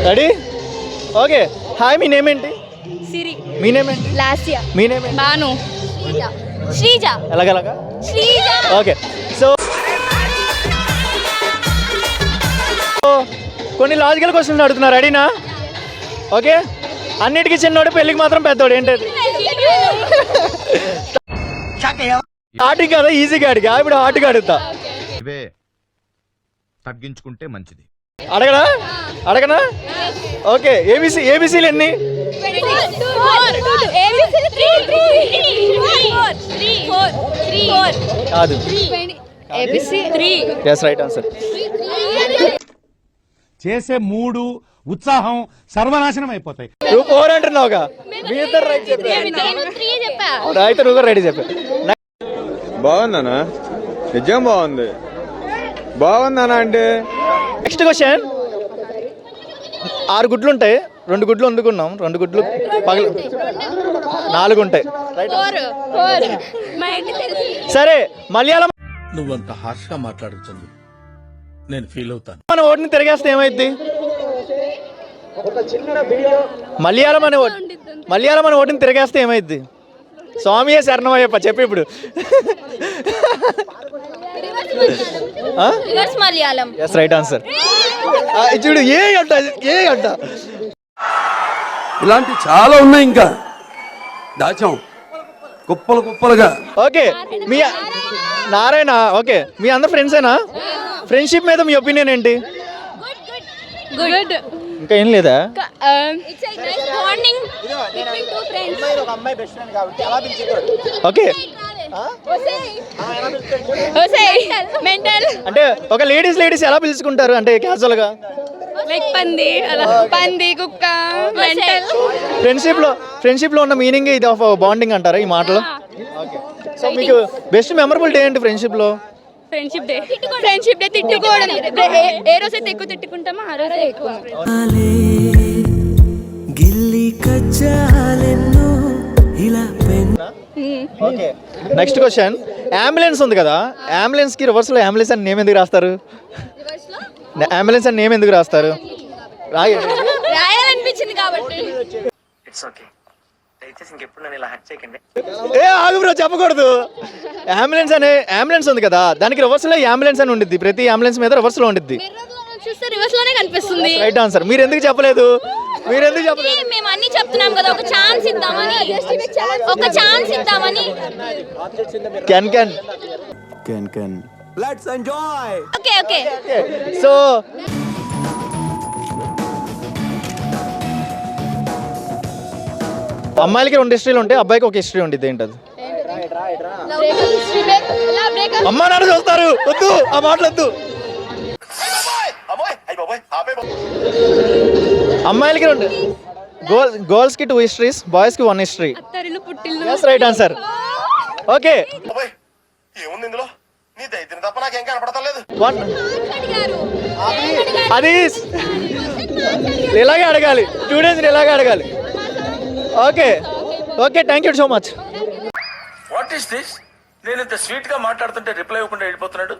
Ready okay hi మీ name ఏంటి సిరి మీ name ఏంటి లాస్య మీ name ఏంటి బాను శ్రీజ ఎలాగలాగా శ్రీజ ఓకే సో కొన్ని లాజికల్ క్వశ్చన్స్ అడుగుతున్నారు రెడీనా ఓకే అన్నిటికీ చిన్నోడు పెళ్ళికి మాత్రం పెద్దోడు ఏంటది స్టార్టింగ్ కదా ఈజీగా అడిగా ఇప్పుడు హార్ట్గా అడుగుతా ఇవే తగ్గించుకుంటే మంచిది అడగనా అడగనా ఓకే ఏబిసిలు ఎన్ని కాదు ఎస్ రైట్ ఆన్సర్ చేసే మూడు ఉత్సాహం సర్వనాశనం అయిపోతాయి. నువ్వు 4 అంటున్నావుగా మీ ఇద్దరు రైట్ చెప్పారు అయితే నువ్వు రెడీ చెప్పా బాగుందనా నిజం బాగుంది బాగుందనా అంటే నెక్స్ట్ క్వశ్చన్ 6 గుడ్లు ఉంటాయి 2 గుడ్లు వండుకున్నాం 2 గుడ్లు పగలు 4 ఉంటాయి సరే మలయాళం నువ్వంత హార్ష్గా మాట్లాడుతుంది నేను ఫీల్ అవుతాను. మన ఓటుని తిరిగేస్తే ఏమైద్ది మలయాళం అనే ఓటుని తిరిగేస్తే ఏమైద్ది స్వామియే శరణమయ్యప్ప చెప్పి ఇప్పుడు మలయాళం ఎస్ రైట్ ఆన్సర్ చూడు ఏ అంట ఇలాంటి చాలా ఉన్నాయి ఇంకా దాచాం కుప్పలుగా ఓకే మీ నారాయణ ఓకే మీ అందరు ఫ్రెండ్సేనా ఫ్రెండ్షిప్ మీద మీ ఒపీనియన్ ఏంటి గుడ్ ఇంకా ఏం లేదా బాండింగ్ ఓకే మెంటల్ అంటే ఒక లేడీస్ ఎలా పిలుచుకుంటారు అంటే క్యాజువల్ గా లైక్ పంది అలా పంది కుక్క మెంటల్ ఫ్రెండ్షిప్ లో ఉన్న మీనింగ్ ఇది ఆఫ్ బాండింగ్ అంటారా ఈ మాటలో సో మీకు బెస్ట్ మెమరబుల్ డే ఏంటి ఫ్రెండ్షిప్ లో ఫ్రెండ్షిప్ డే తిట్టుకోవడం ఏ రోజైతే ఎక్కువ తిట్టుకుంటామో ఆ రోజే ఎక్కువ ఓకే నెక్స్ట్ క్వశ్చన్ అంబులెన్స్ ఉంది కదా అంబులెన్స్ కి రివర్స్ లో అంబులెన్స్ అని నేమ్ ఎందుకు రాస్తారు అంబులెన్స్ అని నేమ్ ఎందుకు రాస్తారు రాయాలనిపించింది కాబట్టి ఏ ఆగు బ్రో చెప్పకూడదు అంబులెన్స్ ఉంది కదా దానికి రివర్స్ లో అంబులెన్స్ అని ఉండిద్ది ప్రతి అంబులెన్స్ మీద రివర్స్ లో ఉండిద్ది చూస్తే రివర్స్ లోనే కనిపిస్తుంది రైట్ ఆన్సర్ మీరు ఎందుకు చెప్పలేదు మేము అన్ని చెప్తున్నాం కదా ఒక ఛాన్స్ ఇద్దామని can let's enjoy. Okay so అమ్మాయిలకి 2 హిస్టరీలు ఉంటాయి అబ్బాయికి ఒక హిస్టరీ ఉంటుంది ఏంటది అమ్మా నాన్న చూస్తారు వద్దు ఆ మాటలు వద్దు అమ్మాయిలకి 2 గర్ల్స్ కి 2 హిస్టరీస్ బాయ్స్ కి 1 history yes right answer okay అది ఇలాగే అడగాలి స్టూడెంట్స్ ఇలాగే అడగాలి okay thank you so much what is this? నేను ఇంత స్వీట్ గా మాట్లాడుతుంటే రిప్లై ఇవ్వకుండా వెళ్ళిపోతున్నాడు.